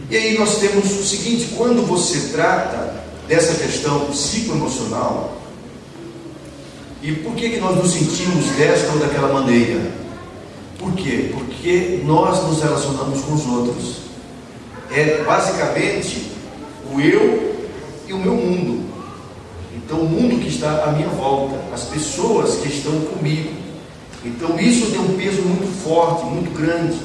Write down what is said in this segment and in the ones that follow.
E aí nós temos o seguinte: quando você trata dessa questão psicoemocional, e por que nós nos sentimos desta ou daquela maneira? Por quê? Porque nós nos relacionamos com os outros. É basicamente o eu e o meu mundo. Então, o mundo que está à minha volta, as pessoas que estão comigo. Então, isso tem um peso muito forte, muito grande.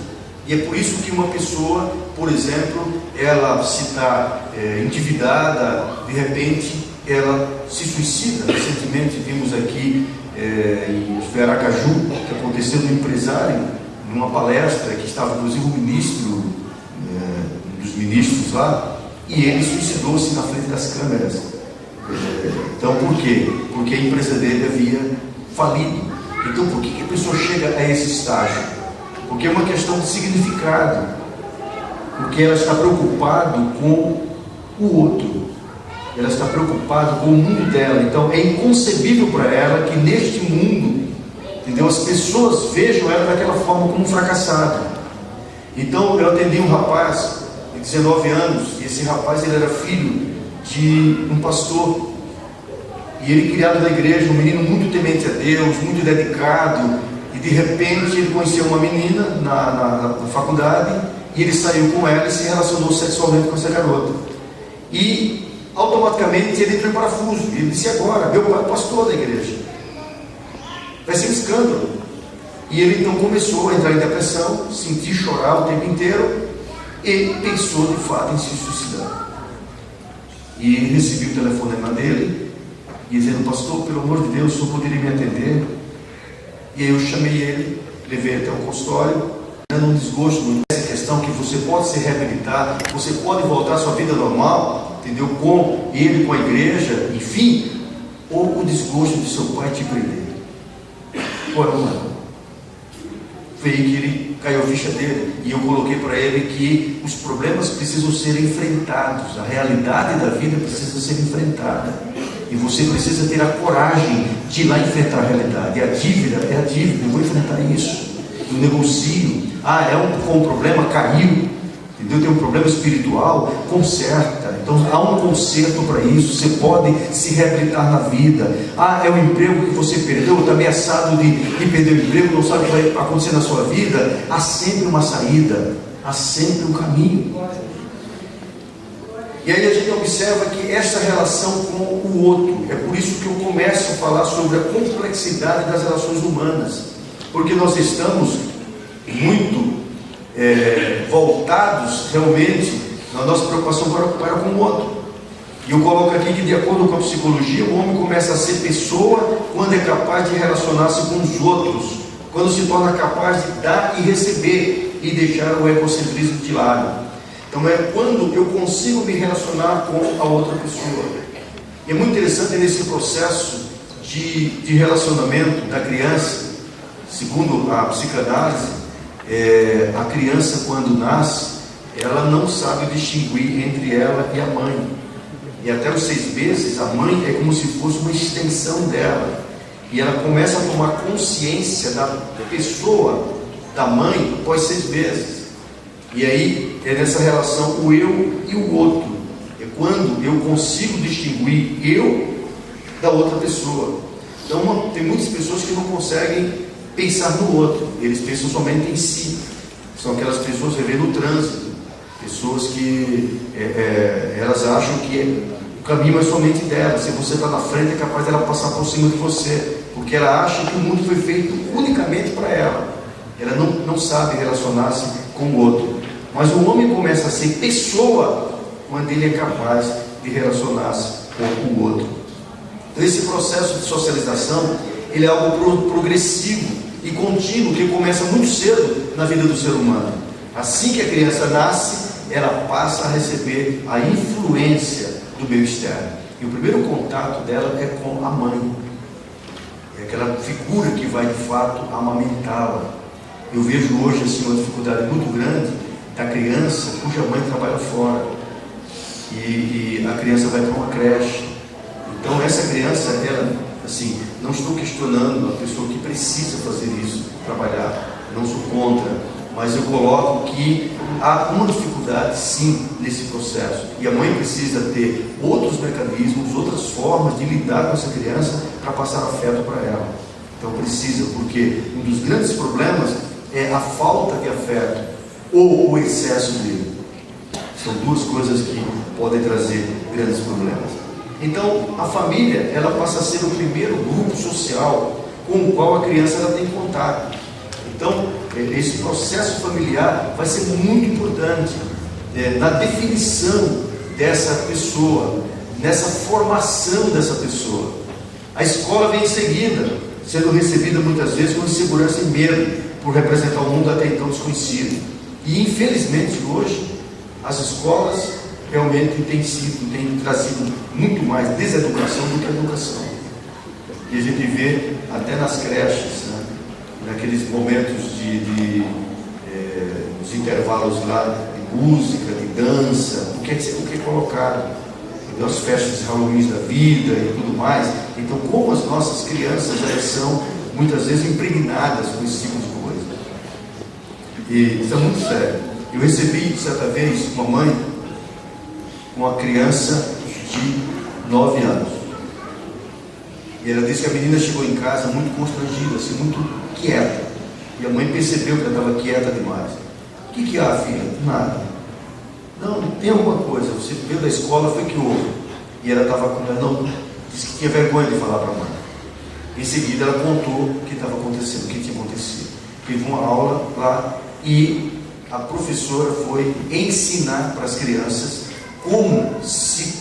E é por isso que uma pessoa, por exemplo, ela se está endividada, de repente ela se suicida. Recentemente vimos aqui em Aracaju, que aconteceu no empresário, numa palestra que estava inclusive o ministro, um dos ministros lá, e ele suicidou-se na frente das câmeras. Então, por quê? Porque a empresa dele havia falido. Então, por que a pessoa chega a esse estágio? Porque é uma questão de significado, porque ela está preocupada com o outro, ela está preocupada com o mundo dela. Então é inconcebível para ela que neste mundo, entendeu, as pessoas vejam ela daquela forma, como fracassada. Então eu atendi um rapaz de 19 anos, e esse rapaz ele era filho de um pastor, e ele criado na igreja, um menino muito temente a Deus, muito dedicado. E de repente ele conheceu uma menina na faculdade, e ele saiu com ela e se relacionou sexualmente com essa garota. E automaticamente ele entrou em parafuso. Ele disse: agora, meu pai é pastor da igreja, vai ser um escândalo. E ele então começou a entrar em depressão, sentir chorar o tempo inteiro, e pensou de fato em se suicidar. E ele recebeu o telefonema dele, dizendo: pastor, pelo amor de Deus, o senhor poderia me atender? E aí eu chamei ele, levei até o consultório, dando um desgosto nessa questão que você pode se reabilitar, você pode voltar à sua vida normal, entendeu? Com ele, com a igreja, enfim, ou o desgosto de seu pai te prender. Ora, não. Foi aí que ele caiu a ficha dele, e eu coloquei para ele que os problemas precisam ser enfrentados, a realidade da vida precisa ser enfrentada. E você precisa ter a coragem de ir lá enfrentar a realidade. E a dívida é a dívida, eu vou enfrentar isso. Eu negocio. Com um problema, caiu. Entendeu? Tem um problema espiritual, conserta. Então há um conserto para isso. Você pode se reabilitar na vida. É o emprego que você perdeu, está ameaçado de perder o emprego, não sabe o que vai acontecer na sua vida. Há sempre uma saída, há sempre um caminho. E aí a gente observa que essa relação com o outro, é por isso que eu começo a falar sobre a complexidade das relações humanas, porque nós estamos muito voltados realmente na nossa preocupação para com o outro. E eu coloco aqui que, de acordo com a psicologia, o homem começa a ser pessoa quando é capaz de relacionar-se com os outros, quando se torna capaz de dar e receber e deixar o egocentrismo de lado. Então é quando eu consigo me relacionar com a outra pessoa. E é muito interessante nesse processo de relacionamento da criança, segundo a psicanálise, a criança quando nasce, ela não sabe distinguir entre ela e a mãe. E até os 6 meses, a mãe é como se fosse uma extensão dela. E ela começa a tomar consciência da pessoa, da mãe, após 6 meses. E aí é nessa relação o eu e o outro. É quando eu consigo distinguir eu da outra pessoa. Então tem muitas pessoas que não conseguem pensar no outro, eles pensam somente em si. São aquelas pessoas que vivem no trânsito, pessoas que elas acham que o caminho é somente dela. Se você está na frente, é capaz dela passar por cima de você, porque ela acha que o mundo foi feito unicamente para ela. Ela não sabe relacionar-se com o outro. Mas o homem começa a ser pessoa quando ele é capaz de relacionar-se com o outro. Então esse processo de socialização, ele é algo progressivo e contínuo, que começa muito cedo na vida do ser humano. Assim que a criança nasce, ela passa a receber a influência do meio externo. E o primeiro contato dela é com a mãe. É aquela figura que vai de fato amamentá-la. Eu vejo hoje assim uma dificuldade muito grande da criança cuja mãe trabalha fora, e a criança vai para uma creche. Então essa criança, ela, assim, não estou questionando a pessoa que precisa fazer isso, trabalhar, não sou contra, mas eu coloco que há uma dificuldade dificuldade, sim, nesse processo. E a mãe precisa ter outros mecanismos, outras formas de lidar com essa criança para passar afeto para ela. Então precisa, porque um dos grandes problemas é a falta de afeto ou o excesso dele. São duas coisas que podem trazer grandes problemas. Então, a família, ela passa a ser o primeiro grupo social com o qual a criança ela tem contato. Então, esse processo familiar vai ser muito importante na definição dessa pessoa, nessa formação dessa pessoa. A escola vem em seguida, sendo recebida muitas vezes com insegurança e medo, por representar um mundo até então desconhecido. E, infelizmente, hoje, as escolas realmente têm trazido muito mais deseducação do que educação. E a gente vê até nas creches, né, naqueles momentos nos intervalos lá de música, de dança, o que é colocado, as festas de Halloween da vida e tudo mais. Então, como as nossas crianças elas são muitas vezes impregnadas com esse tipo de coisa. E isso é muito sério. Eu recebi certa vez uma mãe com uma criança de 9 anos. E ela disse que a menina chegou em casa muito constrangida, assim, muito quieta. E a mãe percebeu que ela estava quieta demais. O que há, filha? Nada. Não, tem alguma coisa. Você veio da escola, foi que houve. E ela estava com ela, não, disse que tinha vergonha de falar para a mãe. Em seguida ela contou o que estava acontecendo, o que tinha acontecido. Teve uma aula lá e a professora foi ensinar para as crianças como se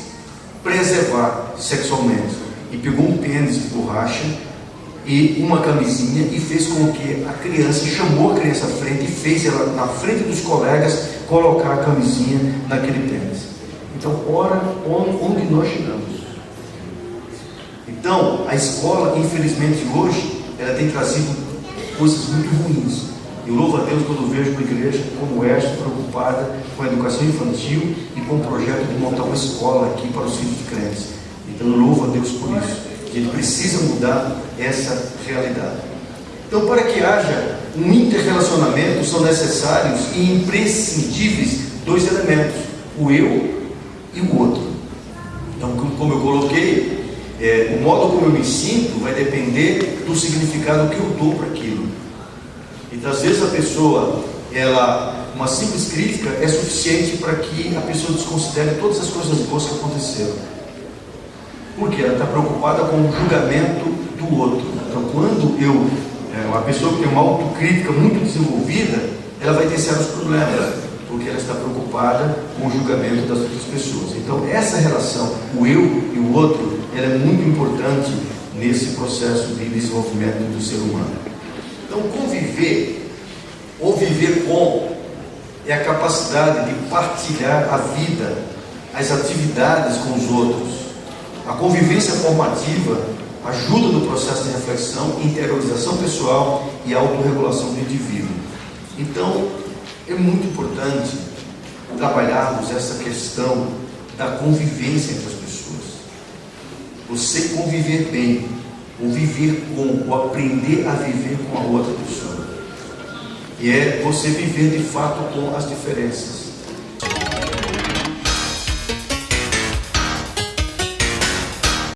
preservar sexualmente. E pegou um pênis de borracha e uma camisinha e fez com que a criança, chamou a criança à frente e fez ela, na frente dos colegas, colocar a camisinha naquele pênis. Então, ora, onde nós chegamos? Então, a escola, infelizmente, hoje, ela tem trazido coisas muito ruins. Eu louvo a Deus quando vejo uma igreja como esta, preocupada com a educação infantil e com o projeto de montar uma escola aqui para os filhos de crentes. Então, eu louvo a Deus por isso. A gente precisa mudar essa realidade. Então, para que haja um interrelacionamento, são necessários e imprescindíveis 2 elementos: o eu e o outro. Então, como eu coloquei, o modo como eu me sinto vai depender do significado que eu dou para aquilo. Então, às vezes a pessoa, uma simples crítica é suficiente para que a pessoa desconsidere todas as coisas boas que aconteceram. Porque ela está preocupada com o julgamento do outro. Então, quando uma pessoa que tem uma autocrítica muito desenvolvida, ela vai ter sérios problemas, porque ela está preocupada com o julgamento das outras pessoas. Então, essa relação, o eu e o outro, ela é muito importante nesse processo de desenvolvimento do ser humano. Então, conviver, ou viver com, é a capacidade de partilhar a vida, as atividades com os outros. A convivência formativa ajuda no processo de reflexão, interiorização pessoal e autorregulação do indivíduo. Então, é muito importante trabalharmos essa questão da convivência entre as pessoas. Você conviver bem, ou viver com, ou aprender a viver com a outra pessoa. E é você viver de fato com as diferenças.